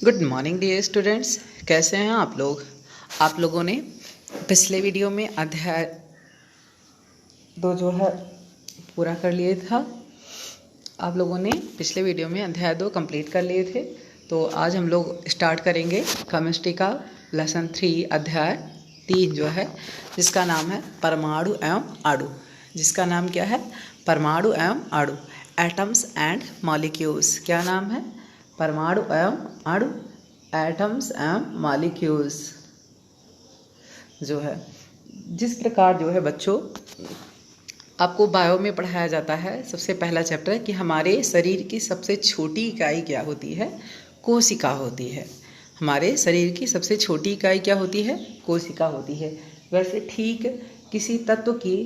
Good morning dear students. कैसे हैं आप लोग? आप लोगों ने पिछले वीडियो में अध्याय 2 जो है पूरा कर लिए था। आप लोगों ने पिछले वीडियो में अध्याय 2 कंप्लीट कर लिए थे। तो आज हम लोग स्टार्ट करेंगे केमिस्ट्री का लेसन 3 अध्याय 3 जो है, जिसका नाम है परमाणु एवं अणु। जिसका नाम क्या है? परमाणु एवं अणु, एटम्स एंड मॉलिक्यूल्स। क्या नाम है? परमाणु एवं अणु, एटम्स एंड मॉलिक्यूल्स। जो है जिस प्रकार जो है बच्चों आपको बायो में पढ़ाया जाता है, सबसे पहला चैप्टर है कि हमारे शरीर की सबसे छोटी इकाई क्या होती है? कोशिका होती है। हमारे शरीर की सबसे छोटी इकाई क्या होती है? कोशिका होती है। वैसे ठीक किसी तत्व की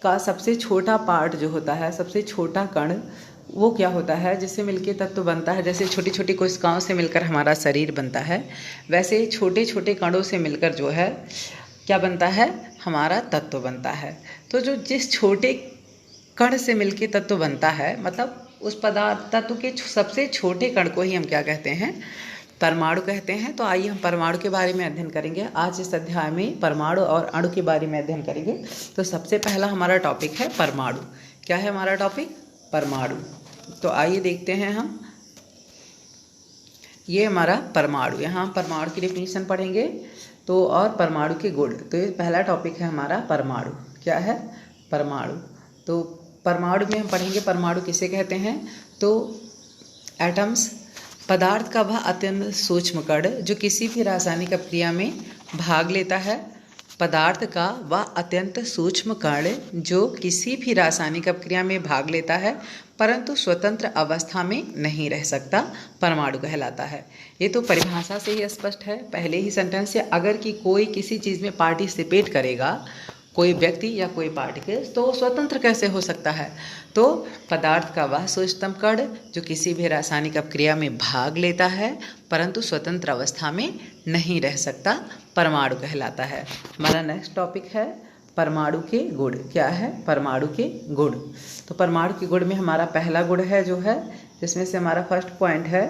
का सबसे छोटा पार्ट जो होता है, सबसे छोटा कण, वो क्या होता है जिससे मिलके तत्व बनता है? जैसे छोटी छोटी कोशिकाओं से मिलकर हमारा शरीर बनता है, वैसे छोटे छोटे कणों से मिलकर जो है क्या बनता है? हमारा तत्व बनता है। तो जो जिस छोटे कण से मिलके तत्व बनता है, मतलब उस पदार्थ तत्व के सबसे छोटे कण को ही हम क्या कहते हैं? परमाणु कहते हैं। तो आइए हम परमाणु के बारे में अध्ययन करेंगे। आज इस अध्याय में परमाणु और अणु के बारे में अध्ययन करेंगे। तो सबसे पहला हमारा टॉपिक है परमाणु। क्या है हमारा टॉपिक? परमाणु। तो आइए देखते हैं हम। ये हमारा परमाणु, यहाँ हम परमाणु की डेफिनेशन पढ़ेंगे तो, और परमाणु के गुण। तो ये पहला टॉपिक है हमारा परमाणु। क्या है? परमाणु। तो परमाणु में हम पढ़ेंगे परमाणु किसे कहते हैं? तो एटम्स, पदार्थ का वह अत्यंत सूक्ष्म कण जो किसी भी रासायनिक अपक्रिया में भाग लेता है। पदार्थ का वह अत्यंत सूक्ष्म कण जो किसी भी रासायनिक अपक्रिया में भाग लेता है परंतु स्वतंत्र अवस्था में नहीं रह सकता, परमाणु कहलाता है। ये तो परिभाषा से ही स्पष्ट है, पहले ही सेंटेंस से। अगर कि कोई किसी चीज़ में पार्टिसिपेट करेगा, कोई व्यक्ति या कोई पार्टिकल, तो स्वतंत्र कैसे हो सकता है? तो पदार्थ का वह सूक्ष्मतम कण जो किसी भी रासायनिक अपक्रिया में भाग लेता है परंतु स्वतंत्र अवस्था में नहीं रह सकता, परमाणु कहलाता है। हमारा नेक्स्ट टॉपिक है परमाणु के गुण। क्या है? परमाणु के गुण। तो परमाणु के गुण में हमारा पहला गुण है जो है, जिसमें से हमारा फर्स्ट पॉइंट है,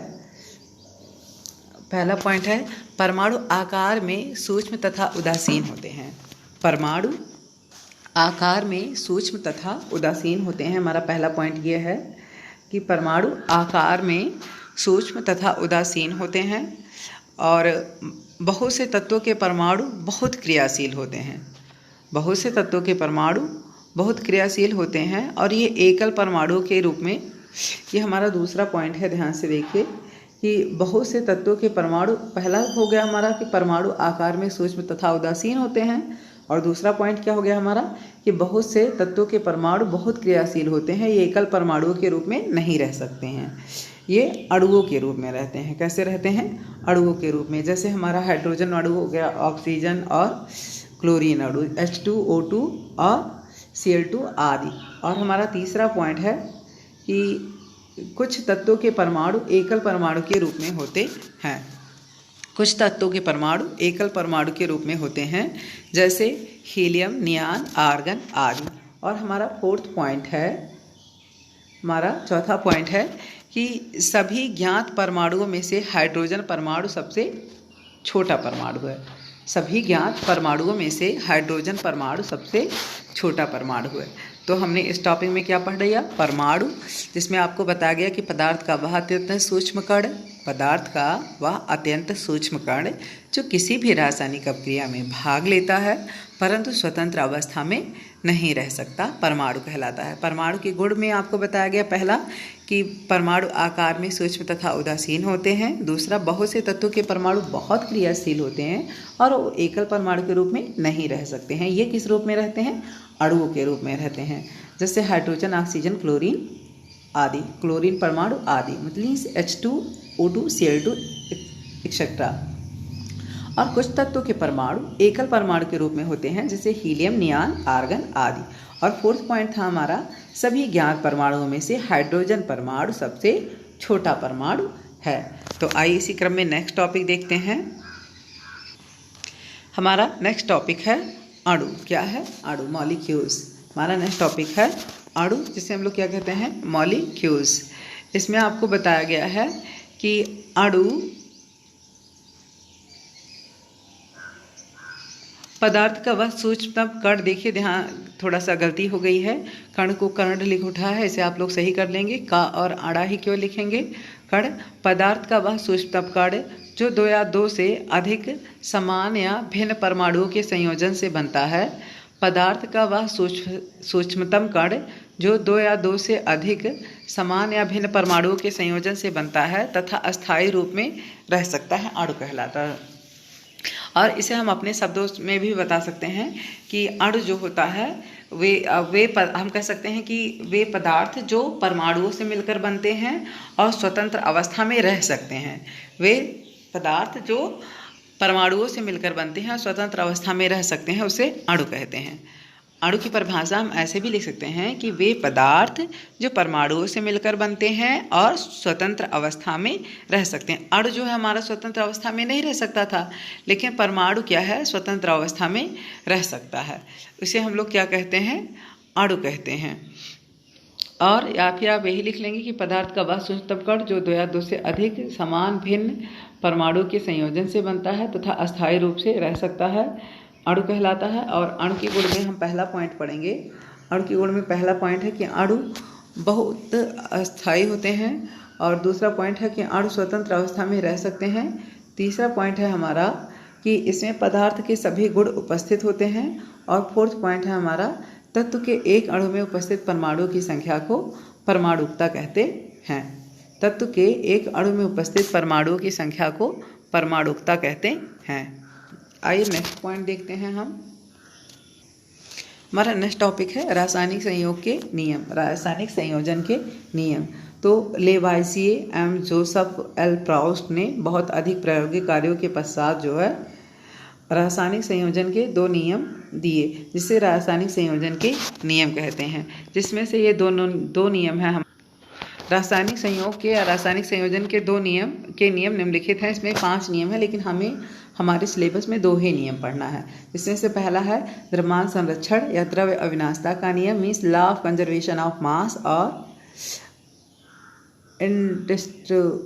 पहला पॉइंट है परमाणु आकार में सूक्ष्म तथा उदासीन होते हैं। परमाणु आकार में सूक्ष्म तथा उदासीन होते हैं। हमारा पहला पॉइंट ये है कि परमाणु आकार में सूक्ष्म तथा उदासीन होते हैं और बहुत से तत्वों के परमाणु बहुत क्रियाशील होते हैं। बहुत से तत्वों के परमाणु बहुत क्रियाशील होते हैं और ये एकल परमाणु के रूप में, ये हमारा दूसरा पॉइंट है। ध्यान से देखिए कि बहुत से तत्वों के परमाणु, पहला हो गया हमारा कि परमाणु आकार में सूक्ष्म तथा उदासीन होते हैं, और दूसरा पॉइंट क्या हो गया हमारा कि बहुत से तत्वों के परमाणु बहुत क्रियाशील होते हैं। ये एकल परमाणुओं के रूप में नहीं रह सकते हैं, ये अणुओं के रूप में रहते हैं। कैसे रहते हैं? अणुओं के रूप में। जैसे हमारा हाइड्रोजन अणु हो गया, ऑक्सीजन और क्लोरीन अणु, H2O2 और Cl2 आदि। और हमारा तीसरा पॉइंट है कि कुछ तत्वों के परमाणु एकल परमाणु के रूप में होते हैं। कुछ तत्वों के परमाणु एकल परमाणु के रूप में होते हैं, जैसे हीलियम, नियान, आर्गन आदि। और हमारा फोर्थ पॉइंट है, हमारा चौथा पॉइंट है कि सभी ज्ञात परमाणुओं में से हाइड्रोजन परमाणु सबसे छोटा परमाणु है। सभी ज्ञात परमाणुओं में से हाइड्रोजन परमाणु सबसे छोटा परमाणु है। तो हमने इस टॉपिक में क्या पढ़ लिया? परमाणु, जिसमें आपको बताया गया कि पदार्थ का वह अत्यंत सूक्ष्म कण, पदार्थ का वह अत्यंत सूक्ष्म कण जो किसी भी रासायनिक अपक्रिया में भाग लेता है परंतु स्वतंत्र अवस्था में नहीं रह सकता, परमाणु कहलाता है। परमाणु के गुण में आपको बताया गया, पहला कि परमाणु आकार में सूक्ष्म तथा उदासीन होते हैं। दूसरा, बहुत से तत्वों के परमाणु बहुत क्रियाशील होते हैं और वो एकल परमाणु के रूप में नहीं रह सकते हैं। ये किस रूप में रहते हैं? अणुओं के रूप में रहते हैं, जैसे हाइड्रोजन, ऑक्सीजन, क्लोरीन आदि, क्लोरीन परमाणु आदि, मतलब H2O2, Cl2 एक्सेट्रा। और कुछ तत्वों के परमाणु एकल परमाणु के रूप में होते हैं, जैसे हीलियम, नियान, आर्गन आदि। और फोर्थ पॉइंट था हमारा, सभी ज्ञात परमाणुओं में से हाइड्रोजन परमाणु सबसे छोटा परमाणु है। तो आइए इसी क्रम में नेक्स्ट टॉपिक देखते हैं। हमारा नेक्स्ट टॉपिक है अणु। क्या है? अणु, मॉलिक्यूल्स। हमारा नेक्स्ट टॉपिक है अणु, जिसे हम लोग क्या कहते हैं? मॉलिक्यूल्स। इसमें आपको बताया गया है कि अणु पदार्थ का वह सूक्ष्मतम कण, देखिए ध्यान थोड़ा सा गलती हो गई है, कण को कर्ण लिख उठा है, इसे आप लोग सही कर लेंगे, का और आड़ा ही क्यों लिखेंगे, कण। पदार्थ का वह सूक्ष्मतम कण जो दो या दो से अधिक समान या भिन्न परमाणुओं के संयोजन से बनता है। पदार्थ का वह सूक्ष्मतम कण जो दो या दो से अधिक समान या भिन्न परमाणुओं के संयोजन से बनता है तथा अस्थायी रूप में रह सकता है, अणु कहलाता है। और इसे हम अपने शब्दों में भी बता सकते हैं कि अणु जो होता है हम कह सकते हैं कि वे पदार्थ जो परमाणुओं से मिलकर बनते हैं और स्वतंत्र अवस्था में रह सकते हैं। वे पदार्थ जो परमाणुओं से मिलकर बनते हैं और स्वतंत्र अवस्था में रह सकते हैं, उसे अणु कहते हैं। अणु की परिभाषा हम ऐसे भी लिख सकते हैं कि वे पदार्थ जो परमाणुओं से मिलकर बनते हैं और स्वतंत्र अवस्था में रह सकते हैं। अणु जो है हमारा स्वतंत्र अवस्था में नहीं रह सकता था, लेकिन परमाणु क्या है, स्वतंत्र अवस्था में रह सकता है। इसे हम लोग क्या कहते हैं, अणु कहते हैं। और या फिर आप यही लिख लेंगे कि पदार्थ का वह सूक्ष्मतम कण जो दो या दो से अधिक समान भिन्न परमाणु के संयोजन से बनता है तथा अस्थायी रूप से रह सकता है, अणु कहलाता है। और अणु के गुण में हम पहला पॉइंट पढ़ेंगे। अणु के गुण में पहला पॉइंट है कि अणु बहुत अस्थायी होते हैं, और दूसरा पॉइंट है कि अणु स्वतंत्र अवस्था में रह सकते हैं। तीसरा पॉइंट है हमारा कि इसमें पदार्थ के सभी गुण उपस्थित होते हैं। और फोर्थ पॉइंट है हमारा तत्व के एक अणु में उपस्थित परमाणुओं की संख्या को परमाणुकता कहते हैं। तत्व के एक अणु में उपस्थित परमाणुओं की संख्या को परमाणुकता कहते हैं। आइए नेक्स्ट पॉइंट देखते हैं हम। हमारा नेक्स्ट टॉपिक है रासायनिक संयोग के नियम, रासायनिक संयोजन के नियम। तो लेवाइसिए एवं जोसेफ एल प्राउस्ट ने बहुत अधिक प्रायोगिक कार्यों के पश्चात जो है रासायनिक संयोजन के दो नियम दिए, जिसे रासायनिक संयोजन के नियम कहते हैं। जिसमें से ये दो नियम हैं। हम रासायनिक संयोग के या रासायनिक संयोजन के नियम निम्नलिखित हैं। इसमें 5 नियम है, लेकिन हमें हमारे सिलेबस में 2 ही नियम पढ़ना है। जिसमें से पहला है द्रव्यमान संरक्षण या द्रव्य अविनाशता का नियम, means law of conservation of mass, और इंडिस्ट्रक्टिबिलिटी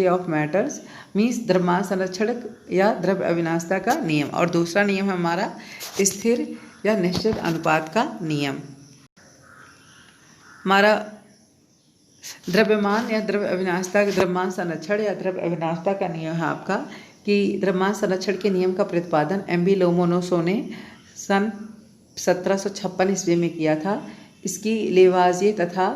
ऑफ मैटर्स, मीन्स द्रव्यमान संरक्षण या द्रव्य अविनाशता का नियम। और दूसरा नियम है हमारा स्थिर या निश्चित अनुपात का नियम। हमारा द्रव्यमान या द्रव्य अविनाशता, द्रव्यमान संरक्षण या द्रव्य अविनाशता का नियम है आपका कि द्रव्यमान संरक्षण के नियम का प्रतिपादन एम.बी. लोमोनोसो ने सन 1756 ईस्वी में किया था। इसकी लेवाजिए तथा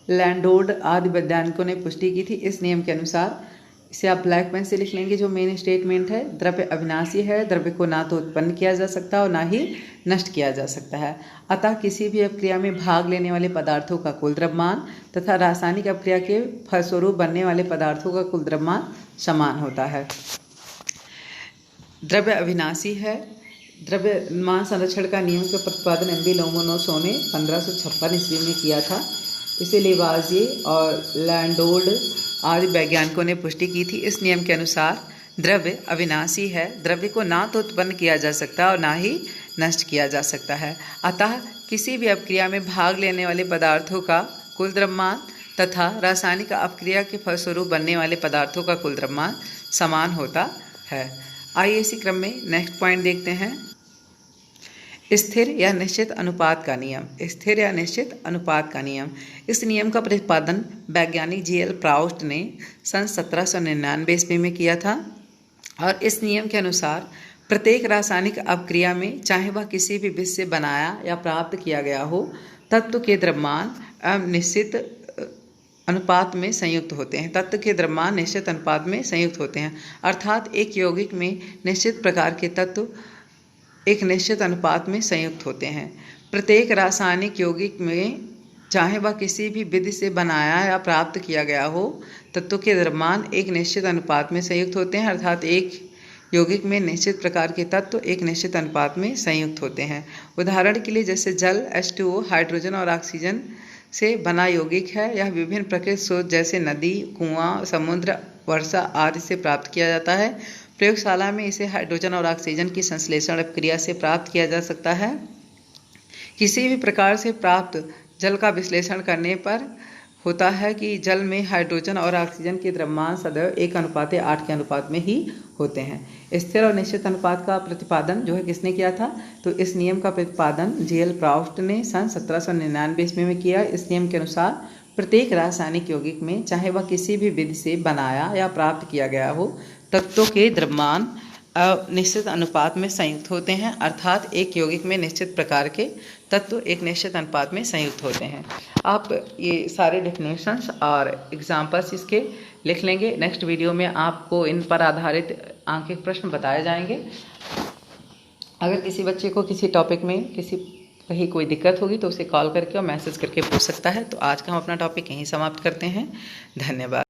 लैंडोर्ड आदि वैज्ञानिकों ने पुष्टि की थी। इस नियम के अनुसार, इसे आप ब्लैक पेन से लिख लेंगे, जो मेन स्टेटमेंट है, द्रव्य अविनाशी है, द्रव्य को ना तो उत्पन्न किया जा सकता और ना ही नष्ट किया जा सकता है। अतः किसी भी अपक्रिया में भाग लेने वाले पदार्थों का कुल द्रव्यमान तथा रासायनिक अपक्रिया के फलस्वरूप बनने वाले पदार्थों का कुल द्रव्यमान समान होता है। द्रव्य अविनाशी है। द्रव्यमान संरक्षण का नियम का प्रतिपादन एम.बी. लोमोनोसो ने 1556 ईस्वी में किया था। इसे लेवाजिए और लैंडोर्ड आदि वैज्ञानिकों ने पुष्टि की थी। इस नियम के अनुसार द्रव्य अविनाशी है, द्रव्य को ना तो उत्पन्न किया जा सकता और ना ही नष्ट किया जा सकता है। अतः किसी भी अपक्रिया में भाग लेने वाले पदार्थों का कुल द्रव्यमान तथा रासायनिक अपक्रिया के फलस्वरूप बनने वाले पदार्थों का कुल द्रव्यमान समान होता है। आइए इसी क्रम में नेक्स्ट पॉइंट देखते हैं। स्थिर या निश्चित अनुपात का नियम। स्थिर या निश्चित अनुपात का नियम, इस नियम का प्रतिपादन वैज्ञानिक जी.एल. प्राउस्ट ने सन 1799 ईस्वी में किया था। और इस नियम के अनुसार प्रत्येक रासायनिक अपक्रिया में, चाहे वह किसी भी विष से बनाया या प्राप्त किया गया हो, तत्व के द्रव्यमान निश्चित अनुपात में संयुक्त होते हैं। तत्व के द्रव्यमान निश्चित अनुपात में संयुक्त होते हैं। अर्थात एक यौगिक में निश्चित प्रकार के तत्व एक निश्चित अनुपात में संयुक्त होते हैं। प्रत्येक रासायनिक यौगिक में, चाहे वह किसी भी विधि से बनाया या प्राप्त किया गया हो, तत्वों के द्रव्यमान एक निश्चित अनुपात में संयुक्त होते हैं। अर्थात एक यौगिक में निश्चित प्रकार के तत्व एक निश्चित अनुपात में संयुक्त होते हैं। उदाहरण के लिए जैसे जल H2O हाइड्रोजन और ऑक्सीजन से बना यौगिक है। यह विभिन्न प्राकृतिक स्रोत जैसे नदी, कुआं, समुद्र, वर्षा आदि से प्राप्त किया जाता है। प्रयोगशाला में इसे हाइड्रोजन और ऑक्सीजन की संश्लेषण अपक्रिया से प्राप्त किया जा सकता है। किसी भी प्रकार से प्राप्त जल का विश्लेषण करने पर होता है कि जल में हाइड्रोजन और ऑक्सीजन के द्रव्यमान सदैव 1:8 के अनुपात में ही होते हैं। स्थिर और निश्चित अनुपात का प्रतिपादन जो है किसने किया था? तो इस नियम का प्रतिपादन J.L. प्राउस्ट ने सन 1799 ईस्वी में किया। इस नियम के अनुसार प्रत्येक रासायनिक यौगिक में, चाहे वह किसी भी विधि से बनाया या प्राप्त किया गया हो, तत्वों के द्रव्यमान निश्चित अनुपात में संयुक्त होते हैं, अर्थात एक यौगिक में निश्चित प्रकार के तत्व एक निश्चित अनुपात में संयुक्त होते हैं। आप ये सारे डेफिनेशंस और एग्जाम्पल्स इसके लिख लेंगे। नेक्स्ट वीडियो में आपको इन पर आधारित आंकिक प्रश्न बताए जाएंगे। अगर किसी बच्चे को किसी टॉपिक में कहीं कोई दिक्कत होगी तो उसे कॉल करके और मैसेज करके पूछ सकता है। तो आज का हम अपना टॉपिक यहीं समाप्त करते हैं। धन्यवाद।